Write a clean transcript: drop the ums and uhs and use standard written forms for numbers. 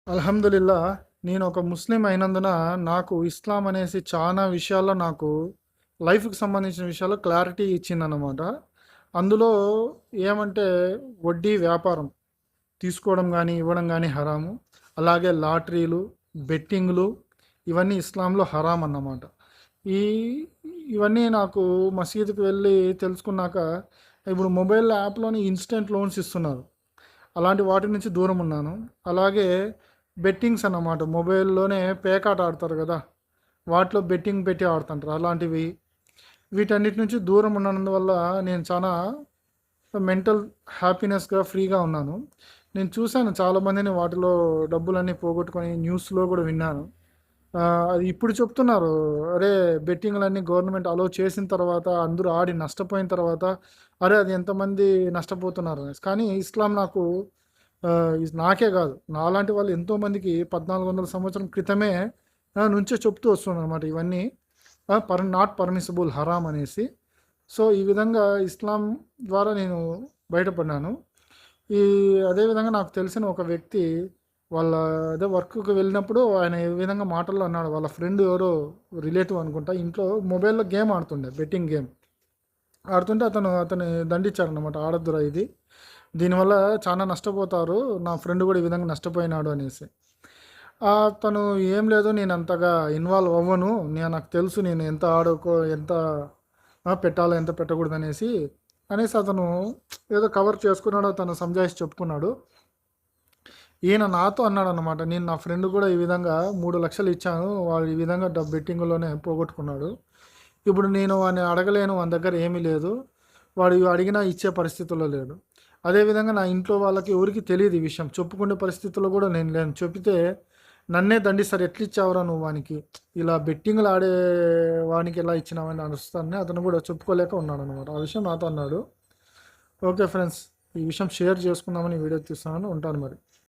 అల్హమ్దులిల్లా. నేను ఒక ముస్లిం అయినందున నాకు ఇస్లాం అనేసి చాలా విషయాల్లో నాకు లైఫ్‌కి సంబంధించిన విషయాల్లో క్లారిటీ ఇచ్చిందనమాట. అందులో ఏమంటే వడ్డీ వ్యాపారం తీసుకోవడం గానీ, ఇవ్వడం గానీ హరాము. అలాగే లాటరీలు, బెట్టింగులు ఇవన్నీ ఇస్లాంలో హరాం అన్నమాట. ఈ ఇవన్నీ నాకు మసీదుకి వెళ్ళి తెలుసుకున్నాక ఇప్పుడు మొబైల్ యాప్‌లోని ఇన్‌స్టంట్ లోన్స్ ఇస్తున్నారు. అలాంటి వాటి నుంచి దూరం ఉన్నాను. అలాగే బెట్టింగ్స్ అన్నమాట. మొబైల్‌లోనే పేకాట ఆడతారు గదా! వాటిలో బెట్టింగ్ పెట్టి ఆడుతుంటారు. అలాంటివి. వీటన్నిటి నుంచి దూరం ఉన్నందువల్ల నేను చాలా మెంటల్ హ్యాపీనెస్‌గా, ఫ్రీగా ఉన్నాను. నేను చూసాను చాలామందిని వాటిలో డబ్బులన్నీ పోగొట్టుకొని న్యూస్‌లో గూడా విన్నాను. అది ఇప్పుడు చెప్తున్నారు. అరే! బెట్టింగులన్నీ గవర్నమెంట్ అలో చేసిన తర్వాత అందరూ ఆడి నష్టపోయిన తర్వాత అరే! అది ఎంతమంది నష్టపోతున్నారనేసి. కానీ ఇస్లాం నాకు నాకే గాదు. నాలాంటి వాళ్ళు ఎంతోమందికి 1400 సంవత్సరం క్రితమే నుంచే చెప్తూ వస్తుందనమాట ఇవన్నీ. నాట్ పర్మిసిబుల్ హరామ్ అనేసి. సో, ఈ విధంగా ఇస్లాం ద్వారా నేను బయటపడినాను. ఈ అదే విధంగా నాకు తెలిసిన ఒక వ్యక్తి వాళ్ళ అదే వర్క్‌కి వెళ్ళినప్పుడు ఆయన ఈ విధంగా మాటల్లో అన్నాడు. వాళ్ళ ఫ్రెండ్ ఎవరో రిలేటివ్ అనుకుంటా. ఇంట్లో మొబైల్‌లో గేమ్ ఆడుతుండే. Betting game. ఆడుతుంటే అతన్ని దండించాడనమాట. ఆడొద్దురా ఇది. దీనివల్ల చాలా నష్టపోతారు. నా ఫ్రెండ్ కూడా ఈ విధంగా నష్టపోయినాడు అనేసి. తను ఏం లేదు నేను అంతగా ఇన్వాల్వ్ అవ్వను. నాకు తెలుసు నేను ఎంత ఎంత పెట్టాలో, ఎంత పెట్టకూడదనేసి అతను ఏదో కవర్ చేసుకున్నాడో తను సంజాయిషి చెప్పుకున్నాడు. ఈయన నాతో అన్నాడనమాట. నేను నా ఫ్రెండ్ కూడా ఈ విధంగా 3,00,000 ఇచ్చాను. వాడు ఈ విధంగా బెట్టింగ్‌లోనే పోగొట్టుకున్నాడు. ఇప్పుడు నేను వాడిని అడగలేను. వాని దగ్గర ఏమీ లేదు. వాడు అడిగినా ఇచ్చే పరిస్థితుల్లో లేడు. అదేవిధంగా నా ఇంట్లో వాళ్ళకి ఎవరికీ తెలీదు ఈ విషయం. చెప్పుకునే పరిస్థితుల్లో కూడా నేను లేను. చెబితే నన్నే దండిస్తారు. "ఎట్లిచ్చావురా నువ్వు వానికి? ఇలా బెట్టింగ్‌లు ఆడే వానికి ఎలా ఇచ్చినావని" అరుస్తానని అతను కూడా చెప్పుకోలేక ఉన్నాడనమాట. ఆ విషయం నాతో అన్నాడు. Okay friends. ఈ విషయం షేర్ చేసుకుందామని వీడియో తీస్తున్నాను. ఉంటాను మరి.